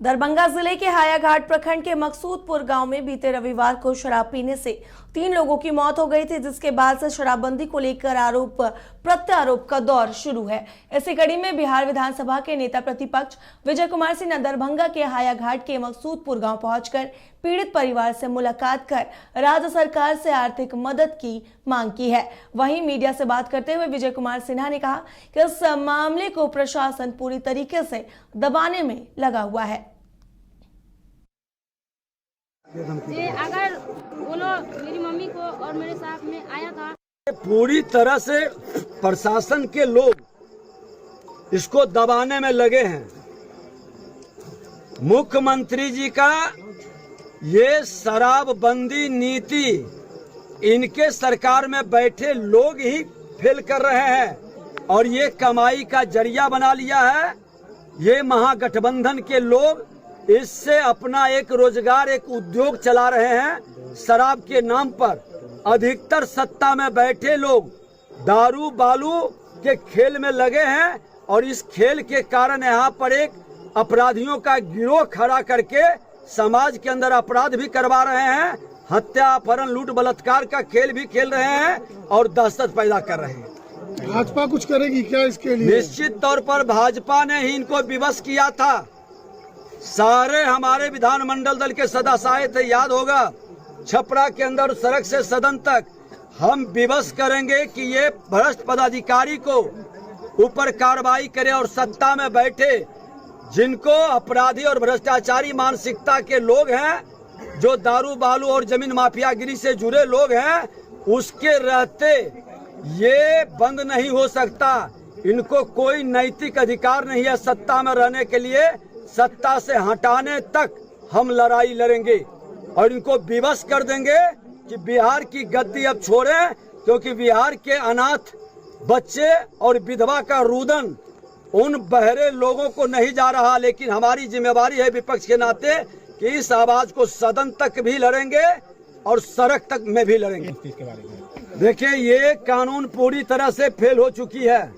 दरभंगा जिले के हायाघाट प्रखंड के मकसूदपुर गांव में बीते रविवार को शराब पीने से 3 लोगों की मौत हो गई थी, जिसके बाद से शराबबंदी को लेकर आरोप प्रत्यारोप का दौर शुरू है। इसी कड़ी में बिहार विधानसभा के नेता प्रतिपक्ष विजय कुमार सिंह ने दरभंगा के हायाघाट के मकसूदपुर गांव पहुंचकर पीड़ित परिवार से मुलाकात कर राज्य सरकार से आर्थिक मदद की मांग की है। वहीं मीडिया से बात करते हुए विजय कुमार सिन्हा ने कहा कि इस मामले को प्रशासन पूरी तरीके से दबाने में लगा हुआ है। ये अगर वो लोग मेरी मम्मी को और मेरे साथ में आया था, पूरी तरह से प्रशासन के लोग इसको दबाने में लगे हैं। मुख्यमंत्री जी का ये शराबबंदी नीति इनके सरकार में बैठे लोग ही फेल कर रहे हैं और ये कमाई का जरिया बना लिया है। ये महागठबंधन के लोग इससे अपना एक रोजगार, एक उद्योग चला रहे हैं शराब के नाम पर। अधिकतर सत्ता में बैठे लोग दारू बालू के खेल में लगे हैं और इस खेल के कारण यहाँ पर एक अपराधियों का गिरोह खड़ा करके समाज के अंदर अपराध भी करवा रहे हैं, हत्या, अपहरण, लूट, बलात्कार का खेल भी खेल रहे हैं और दहशत पैदा कर रहे हैं। भाजपा कुछ करेगी क्या इसके लिए? निश्चित तौर पर भाजपा ने ही इनको विवश किया था। सारे हमारे विधानमंडल दल के सदस्य आए थे, याद होगा, छपरा के अंदर सड़क से सदन तक हम विवश करेंगे कि ये भ्रष्ट पदाधिकारी को ऊपर कार्रवाई करे और सत्ता में बैठे जिनको अपराधी और भ्रष्टाचारी मानसिकता के लोग हैं, जो दारू बालू और जमीन माफियागिरी से जुड़े लोग हैं, उसके रहते ये बंद नहीं हो सकता। इनको कोई नैतिक अधिकार नहीं है सत्ता में रहने के लिए। सत्ता से हटाने तक हम लड़ाई लड़ेंगे और इनको विवश कर देंगे कि बिहार की गद्दी अब छोड़ें, क्योंकि बिहार के अनाथ बच्चे और विधवा का रुदन उन बहरे लोगों को नहीं जा रहा। लेकिन हमारी जिम्मेवारी है विपक्ष के नाते कि इस आवाज को सदन तक भी लड़ेंगे और सड़क तक में भी लड़ेंगे। देखिए, ये कानून पूरी तरह से फेल हो चुकी है।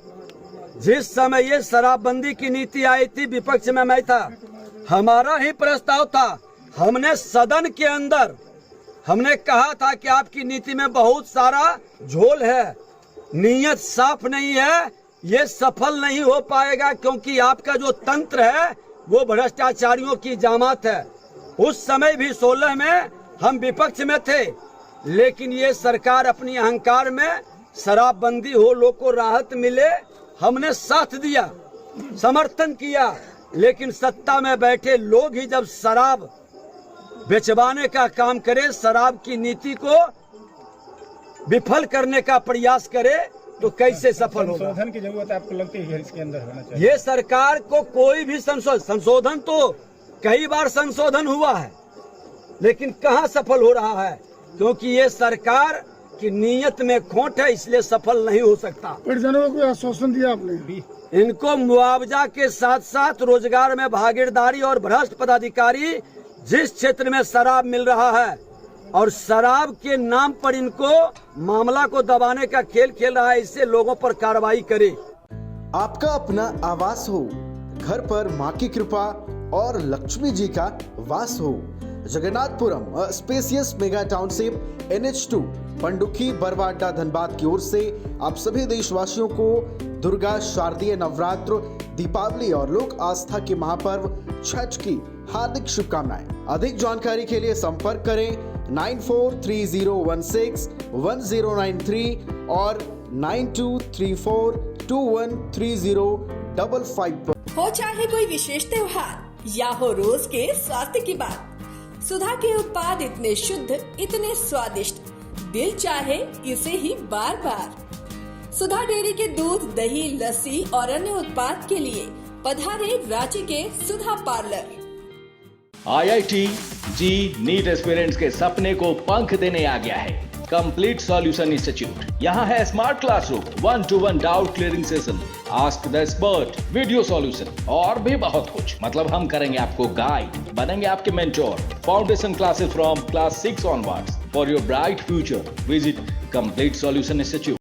जिस समय ये शराबबंदी की नीति आई थी, विपक्ष में मैं था, हमारा ही प्रस्ताव था। हमने सदन के अंदर हमने कहा था कि आपकी नीति में बहुत सारा झोल है, नीयत साफ नहीं है, ये सफल नहीं हो पाएगा, क्योंकि आपका जो तंत्र है वो भ्रष्टाचारियों की जामात है। उस समय भी 16 में हम विपक्ष में थे, लेकिन ये सरकार अपनी अहंकार में शराबबंदी हो, लोग को राहत मिले, हमने साथ दिया, समर्थन किया। लेकिन सत्ता में बैठे लोग ही जब शराब बेचवाने का काम करे, शराब की नीति को विफल करने का प्रयास करे, तो कैसे सफल होगा? संशोधन की जरूरत आपको लगती है इसके अंदर होना चाहिए? ये सरकार को कोई भी संशोधन तो कई बार संशोधन हुआ है, लेकिन कहां सफल हो रहा है? क्योंकि ये सरकार की नीयत में खोट है, इसलिए सफल नहीं हो सकता। परिजनों को आश्वासन दिया आपने? इनको मुआवजा के साथ साथ रोजगार में भागीदारी और भ्रष्ट पदाधिकारी जिस क्षेत्र में शराब मिल रहा है और शराब के नाम पर इनको मामला को दबाने का खेल खेल रहा है, इससे लोगों पर कार्रवाई करे। आपका अपना आवास हो, घर पर माँ की कृपा और लक्ष्मी जी का वास हो। Jagannathpuram spacious mega township NH2 Pandukhi Barwada Dhanbad की ओर से आप सभी देशवासियों को दुर्गा शारदीय नवरात्र, दीपावली और लोक आस्था के महापर्व छठ की हार्दिक शुभकामनाएं। अधिक जानकारी के लिए संपर्क करें 9430161093 और 9234213055 पर। हो चाहे कोई विशेष त्योहार या हो रोज के स्वास्थ्य की बात, सुधा के उत्पाद इतने शुद्ध, इतने स्वादिष्ट, दिल चाहे इसे ही बार बार। सुधा डेयरी के दूध, दही, लस्सी और अन्य उत्पाद के लिए पधारे रांची के सुधा पार्लर। IIT जी नीट एस्पिरेंट्स के सपने को पंख देने आ गया है कंप्लीट सॉल्यूशन इंस्टीट्यूट। यहाँ है smart classroom, 1-to-1 doubt clearing session, ask the expert, video solution और भी बहुत कुछ। मतलब हम करेंगे आपको गाइड, बनेंगे आपके mentor. Foundation classes from class 6 onwards for your bright future. Visit complete solution institute.